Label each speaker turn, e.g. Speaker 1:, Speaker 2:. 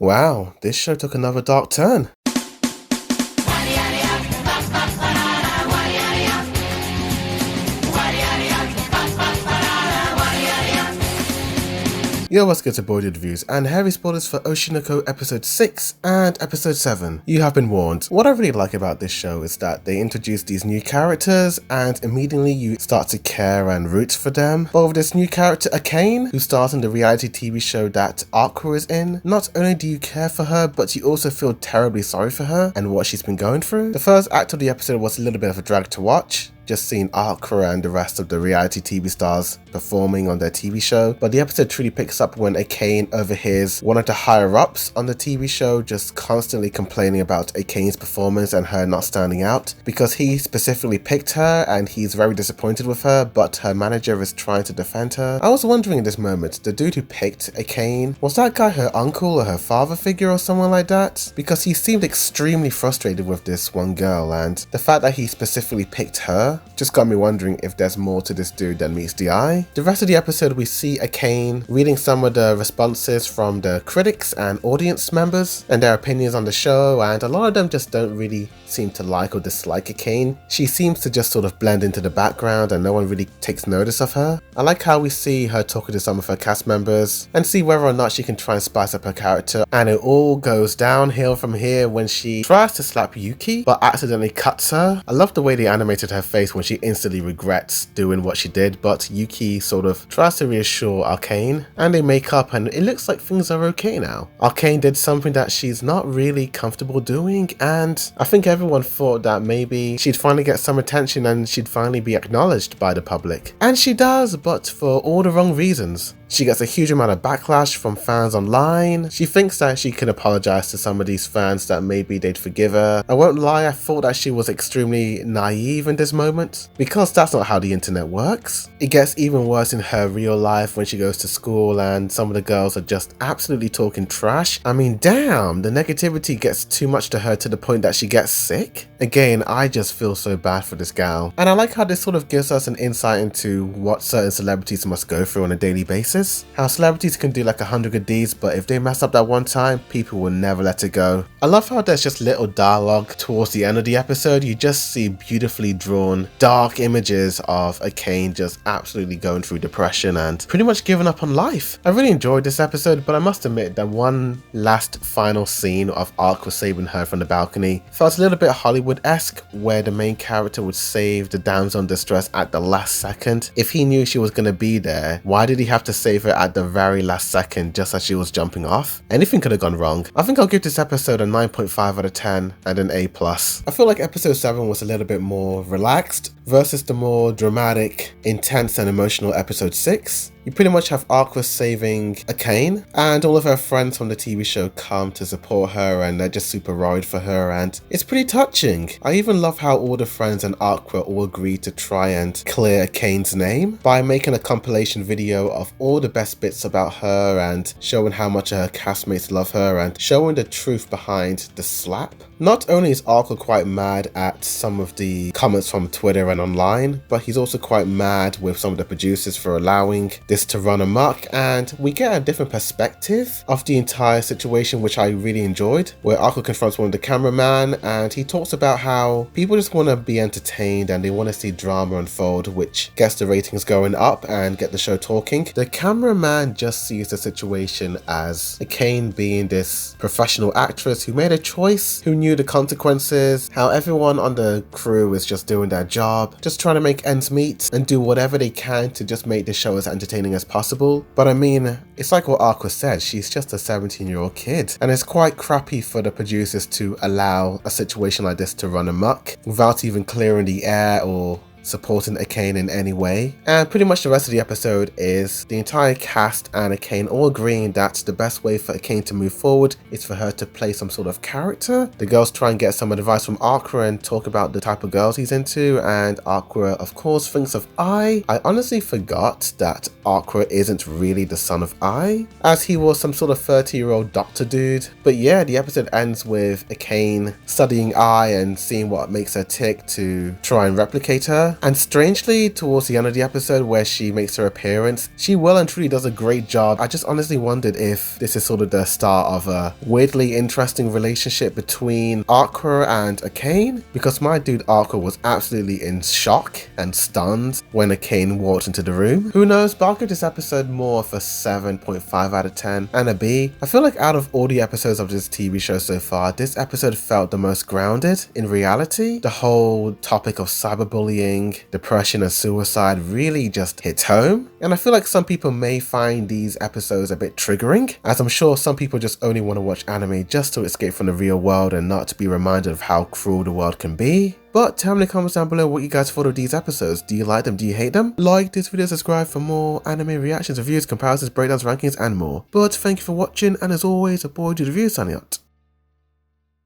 Speaker 1: Wow, this show took another dark turn. Yo, what's good to Boarded Reviews and heavy spoilers for Oshi episode 6 and episode 7. You have been warned. What I really like about this show is that they introduce these new characters and immediately you start to care and root for them. But with this new character Akane, who stars in the reality TV show that Aqua is in, not only do you care for her, but you also feel terribly sorry for her and what she's been going through. The first act of the episode was a little bit of a drag to watch, just seeing Aqua and the rest of the reality TV stars performing on their TV show, but the episode truly picks up when Akane overhears one of the higher ups on the TV show just constantly complaining about Akane's performance and her not standing out, because he specifically picked her and he's very disappointed with her, but her manager is trying to defend her. I was wondering in this moment, the dude who picked Akane, was that guy her uncle or her father figure or someone like that? Because he seemed extremely frustrated with this one girl, and the fact that he specifically picked her just got me wondering if there's more to this dude than meets the eye. The rest of the episode we see Akane reading some of the responses from the critics and audience members and their opinions on the show, and a lot of them just don't really seem to like or dislike Akane. She seems to just sort of blend into the background and no one really takes notice of her. I like how we see her talking to some of her cast members and see whether or not she can try and spice up her character, and it all goes downhill from here when she tries to slap Yuki but accidentally cuts her. I love the way they animated her face when she instantly regrets doing what she did, but Yuki sort of tries to reassure Arcane and they make up and it looks like things are okay now. Arcane did something that she's not really comfortable doing, and I think everyone thought that maybe she'd finally get some attention and she'd finally be acknowledged by the public. And she does, but for all the wrong reasons. She gets a huge amount of backlash from fans online. She thinks that she can apologize to some of these fans that maybe they'd forgive her. I won't lie, I thought that she was extremely naive in this moment, because that's not how the internet works. It gets even worse in her real life when she goes to school and some of the girls are just absolutely talking trash. I mean, damn, the negativity gets too much to her to the point that she gets sick. Again, I just feel so bad for this gal. And I like how this sort of gives us an insight into what certain celebrities must go through on a daily basis. How celebrities can do like 100 good deeds, but if they mess up that one time, people will never let it go. I love how there's just little dialogue towards the end of the episode. You just see beautifully drawn dark images of Akane just absolutely going through depression and pretty much giving up on life. I really enjoyed this episode, but I must admit that one last final scene of Aqua saving her from the balcony felt a little bit Hollywood-esque, where the main character would save the damsel in distress at the last second. If he knew she was going to be there, why did he have to save her at the very last second just as she was jumping off? Anything could have gone wrong. I think I'll give this episode a 9.5 out of 10 and an A+. I feel like episode 7 was a little bit more relaxed versus the more dramatic, intense and emotional episode 6. You pretty much have Aqua saving Akane, and all of her friends from the TV show come to support her and they're just super worried for her, and it's pretty touching. I even love how all the friends and Aqua all agreed to try and clear Akane's name by making a compilation video of all the best bits about her and showing how much her castmates love her and showing the truth behind the slap. Not only is Aqua quite mad at some of the comments from Twitter and online, but he's also quite mad with some of the producers for allowing this to run amok, and we get a different perspective of the entire situation, which I really enjoyed, where Aqua confronts one of the cameraman and he talks about how people just want to be entertained and they want to see drama unfold, which gets the ratings going up and get the show talking. The cameraman just sees the situation as Akane being this professional actress who made a choice, who knew the consequences, how everyone on the crew is just doing their job, just trying to make ends meet and do whatever they can to just make the show as entertaining as possible. But I mean, it's like what Aqua said, she's just a 17-year-old kid, and it's quite crappy for the producers to allow a situation like this to run amok without even clearing the air or supporting Akane in any way. And pretty much the rest of the episode is the entire cast and Akane all agreeing that the best way for Akane to move forward is for her to play some sort of character. The girls try and get some advice from Aqua and talk about the type of girls he's into, and Aqua of course thinks of I honestly forgot that Aqua isn't really the son of I, as he was some sort of 30-year-old doctor dude. But yeah, the episode ends with Akane studying I and seeing what makes her tick to try and replicate her. her. And strangely, towards the end of the episode where she makes her appearance, she well and truly does a great job. I just honestly wondered if this is sort of the start of a weirdly interesting relationship between Aqua and Akane, because my dude Aqua was absolutely in shock and stunned when Akane walked into the room. Who knows, but I'll give this episode more of a 7.5 out of 10 and a B. I feel like out of all the episodes of this TV show so far, this episode felt the most grounded in reality. The whole topic of cyberbullying, depression and suicide really just hits home. And I feel like some people may find these episodes a bit triggering, as I'm sure some people just only want to watch anime just to escape from the real world and not to be reminded of how cruel the world can be. But tell me in the comments down below what you guys thought of these episodes. Do you like them? Do you hate them? Like this video, subscribe for more anime reactions, reviews, comparisons, breakdowns, rankings and more. But thank you for watching, and as always, a boy to the review signing out.